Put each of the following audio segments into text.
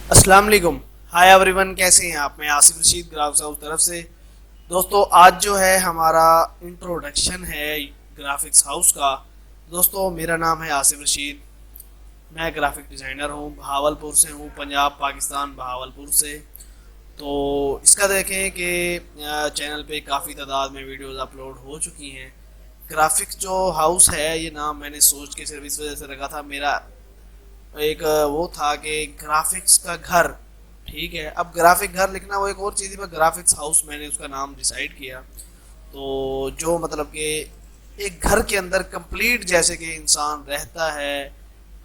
अस्सलाम वालेकुम। Hi everyone, कैसे हैं आप? मैं आसिफ रशीद ग्राफिक्स हाउस तरफ से। दोस्तों, आज जो है हमारा इंट्रोडक्शन है ग्राफिक्स हाउस का। दोस्तों, मेरा नाम है आसिफ रशीद। मैं ग्राफिक डिज़ाइनर हूँ, बहावलपुर से हूँ, पंजाब पाकिस्तान, बहावलपुर से। तो इसका देखें कि चैनल पे काफ़ी तादाद में वीडियोस अपलोड हो चुकी हैं। ग्राफिक्स जो हाउस है, ये नाम मैंने सोच के सिर्फ इस वजह से रखा था। मेरा एक वो था कि ग्राफिक्स का घर, ठीक है। अब ग्राफिक घर लिखना वो एक और चीज़ है, ग्राफिक्स हाउस मैंने उसका नाम डिसाइड किया। तो जो मतलब कि एक घर के अंदर कंप्लीट जैसे कि इंसान रहता है,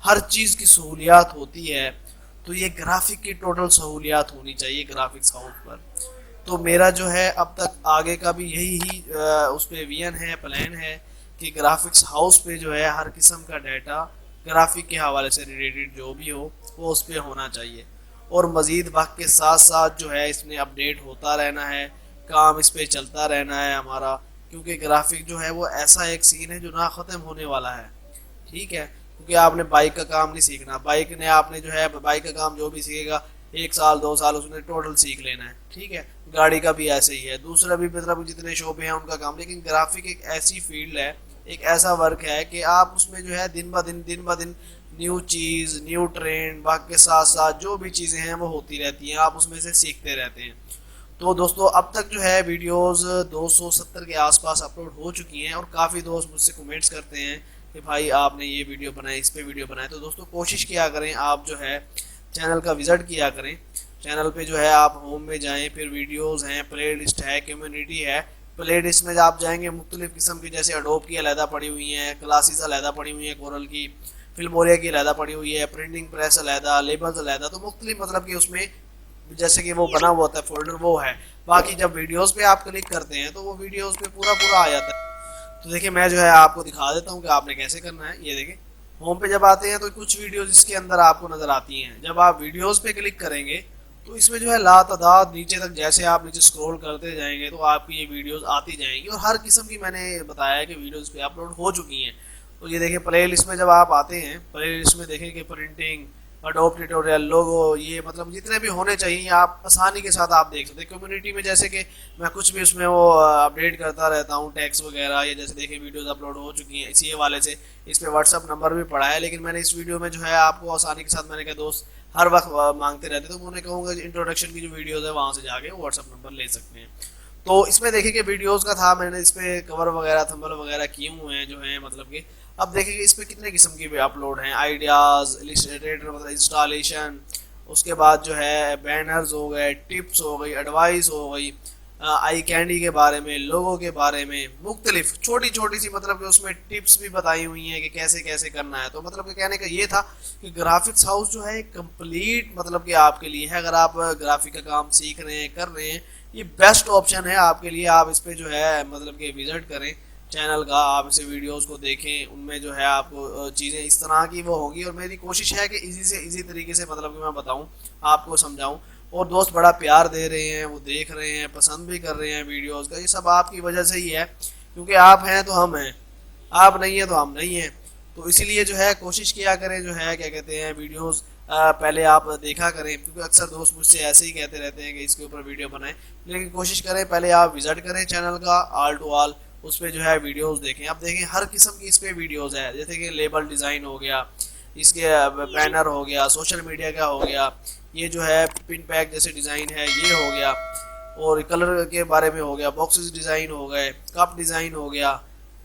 हर चीज़ की सहूलियात होती है, तो ये ग्राफिक की टोटल सहूलियात होनी चाहिए ग्राफिक्स हाउस पर। तो मेरा जो है अब तक आगे का भी यही ही उस पर विजन है, प्लान है कि ग्राफिक्स हाउस पे जो है हर किस्म का डाटा ग्राफिक के हवाले से रिलेटेड जो भी हो वो उस पर होना चाहिए। और मज़ीद वक्त के साथ साथ जो है इसमें अपडेट होता रहना है, काम इस पर चलता रहना है हमारा। क्योंकि ग्राफिक जो है वो ऐसा एक सीन है जो ना ख़त्म होने वाला है, ठीक है। क्योंकि आपने बाइक का काम नहीं सीखना, बाइक ने आपने जो है बाइक का काम जो भी सीखेगा 1 साल 2 साल उसने टोटल सीख लेना है, ठीक है। गाड़ी का भी ऐसे ही है, दूसरा भी मतलब जितने शोबे हैं उनका काम। लेकिन ग्राफिक एक ऐसी फील्ड है, एक ऐसा वर्क है कि आप उसमें जो है दिन ब दिन न्यू चीज़, न्यू ट्रेंड, बाकी के साथ साथ जो भी चीज़ें हैं वो होती रहती हैं, आप उसमें से सीखते रहते हैं। तो दोस्तों, अब तक जो है वीडियोस 270 के आसपास अपलोड हो चुकी हैं। और काफ़ी दोस्त मुझसे कमेंट्स करते हैं कि भाई आपने ये वीडियो बनाई, इस पे वीडियो बनाए। तो दोस्तों, कोशिश किया करें आप जो है चैनल का विज़िट किया करें। चैनल पे जो है आप होम में जाएं, फिर वीडियोस हैं, प्ले लिस्ट है, कम्युनिटी है। प्ले लिस्ट में आप जाएंगे, मुख्तलिफ़ किस्म की जैसे अडोब की अलहदा पड़ी हुई हैं, क्लासेस अलहदा पड़ी हुई हैं, कोरल की, फिल्मोरिया की अलहदा पड़ी हुई है, प्रिंटिंग प्रेस अलहदा, लेबल्स अलहदा। तो मुख्तलिफ मतलब कि उसमें जैसे कि वो बना हुआ होता है फोल्डर, वो है। बाकी जब वीडियोस पे आप क्लिक करते हैं तो वो वीडियोस पे पूरा पूरा आ जाता है। तो देखिए, मैं जो है आपको दिखा देता हूँ कि आपने कैसे करना है। ये देखिए, होम पे जब आते हैं तो कुछ वीडियोस इसके अंदर आपको नज़र आती हैं। जब आप वीडियोस पे क्लिक करेंगे तो इसमें जो है लातादाद नीचे तक, जैसे आप नीचे स्क्रॉल करते जाएंगे तो आपकी ये वीडियोस आती जाएंगी। और हर किस्म की मैंने बताया है कि वीडियोस पे अपलोड हो चुकी हैं। तो ये देखिए, प्ले लिस्ट में जब आप आते हैं, प्ले लिस्ट में देखें कि प्रिंटिंग, अडोब ट्यूटोरियल, लोगो, ये मतलब जितने भी होने चाहिए आप आसानी के साथ आप देख सकते हैं। कम्युनिटी में जैसे कि मैं कुछ भी उसमें वो अपडेट करता रहता हूँ, टैक्स वगैरह, या जैसे देखिए वीडियोस अपलोड हो चुकी हैं इसी हवाले से। इस पर व्हाट्सअप नंबर भी पड़ा है, लेकिन मैंने इस वीडियो में जो है आपको आसानी के साथ, मैंने कहा दोस्त हर वक्त मांगते रहते, तो मैं उन्हें कहूँगा इंट्रोडक्शन की जो वीडियोज़ है वहाँ से जाके व्हाट्सअप नंबर ले सकते हैं। तो इसमें देखिए कि वीडियोस का था, मैंने इस पे कवर वगैरह, थंबनेल वगैरह किए हुए हैं जो हैं, मतलब कि अब देखिए कि इस पे कितने किस्म की भी अपलोड हैं, आइडियाज़, इलिस्ट्रेटर मतलब इंस्टॉलेशन, उसके बाद जो है बैनर्स हो गए, टिप्स हो गई, एडवाइस हो गई, आई कैंडी के बारे में, लोगों के बारे में, मुख्तलिफ छोटी छोटी सी मतलब कि उसमें टिप्स भी बताई हुई हैं कि कैसे कैसे करना है। तो मतलब कि कहने का ये था कि ग्राफिक्स हाउस जो है कंप्लीट मतलब कि आपके लिए है। अगर आप ग्राफिक का काम सीख रहे हैं, कर रहे हैं, ये बेस्ट ऑप्शन है आपके लिए। आप इस पर जो है मतलब कि विजिट करें चैनल का, आप इसे वीडियोस को देखें, उनमें जो है आपको चीज़ें इस तरह की वो होंगी। और मेरी कोशिश है कि इजी से इजी तरीके से मतलब कि मैं बताऊं, आपको समझाऊं। और दोस्त बड़ा प्यार दे रहे हैं, वो देख रहे हैं, पसंद भी कर रहे हैं वीडियोस का। ये सब आपकी वजह से ही है, क्योंकि आप हैं तो हम हैं, आप नहीं हैं तो हम नहीं हैं। तो इसीलिए जो है कोशिश किया करें, जो है क्या कहते हैं, वीडियोस पहले आप देखा करें। क्योंकि अक्सर दोस्त मुझसे ऐसे ही कहते रहते हैं कि इसके ऊपर वीडियो बनाएं, लेकिन कोशिश करें पहले आप विजिट करें चैनल का ऑल टू ऑल, उस पर जो है वीडियोस देखें। अब देखें हर किस्म की इस पर वीडियोस है, जैसे कि लेबल डिज़ाइन हो गया, इसके बैनर हो गया, सोशल मीडिया का हो गया, ये जो है पिन पैक जैसे डिज़ाइन है ये हो गया, और कलर के बारे में हो गया, बॉक्सेस डिज़ाइन हो गए, कप डिज़ाइन हो गया,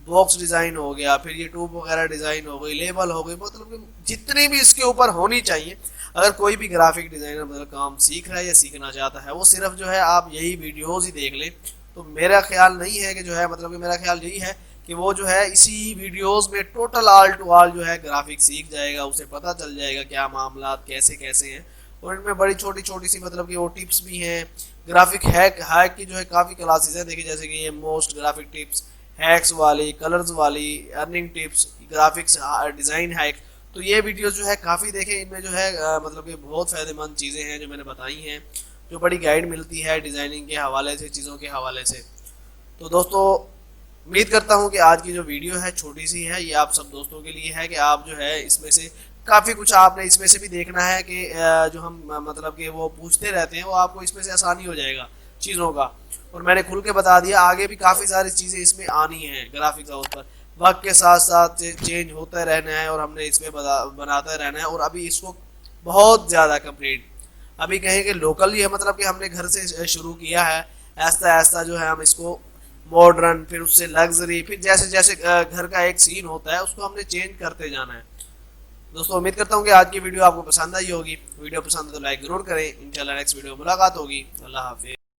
बॉक्स डिज़ाइन हो गया, फिर ये ट्यूब वगैरह डिज़ाइन हो गई, लेबल हो गई, मतलब कि जितनी भी इसके ऊपर होनी चाहिए। अगर कोई भी ग्राफिक डिज़ाइनर मतलब काम सीख रहा है या सीखना चाहता है, वो सिर्फ जो है आप यही वीडियोज़ ही देख लें। तो मेरा ख्याल नहीं है कि जो है मतलब कि मेरा ख्याल यही है कि वो जो है इसी वीडियोस में टोटल ऑल टू ऑल जो है ग्राफिक सीख जाएगा, उसे पता चल जाएगा क्या मामला कैसे कैसे हैं। और इनमें बड़ी छोटी छोटी सी मतलब कि वो टिप्स भी हैं। ग्राफिक हैक की जो है काफ़ी क्लासेस हैं, देखिए जैसे कि ये मोस्ट ग्राफिक टिप्स, हैक्स वाली, कलर्स वाली, earning tips, graphics design hack. तो ये वीडियोस जो है काफ़ी देखें, इनमें जो है मतलब कि बहुत फ़ायदेमंद चीज़ें हैं जो मैंने बताई हैं, जो बड़ी गाइड मिलती है डिज़ाइनिंग के हवाले से, चीज़ों के हवाले से। तो दोस्तों, उम्मीद करता हूँ कि आज की जो वीडियो है छोटी सी है, ये आप सब दोस्तों के लिए है कि आप जो है इसमें से کافی کچھ آپ نے اس میں سے بھی دیکھنا ہے کہ جو ہم مطلب کہ وہ پوچھتے رہتے ہیں وہ آپ کو اس میں سے آسانی ہو جائے گا چیزوں کا. اور میں نے کھل کے بتا دیا آگے بھی کافی ساری چیزیں اس میں آنی ہیں گرافکس ہاؤس پر. وقت کے ساتھ ساتھ چینج ہوتا رہنا ہے اور ہم نے اس میں بناتا رہنا ہے. اور ابھی اس کو بہت زیادہ کمپلیٹ ابھی کہیں کہ لوکل ہی ہے, مطلب کہ ہم نے گھر سے شروع کیا ہے. ایسا ایسا جو ہے ہم اس کو ماڈرن, پھر اس سے لگژری, پھر جیسے جیسے گھر کا ایک سین ہوتا ہے اس کو ہم نے چینج کرتے جانا ہے. دوستوں امید کرتا ہوں کہ آج کی ویڈیو آپ کو پسند آئی ہوگی. ویڈیو پسند ہے تو لائک ضرور کریں. انشاءاللہ نیکسٹ ویڈیو ملاقات ہوگی. اللہ حافظ.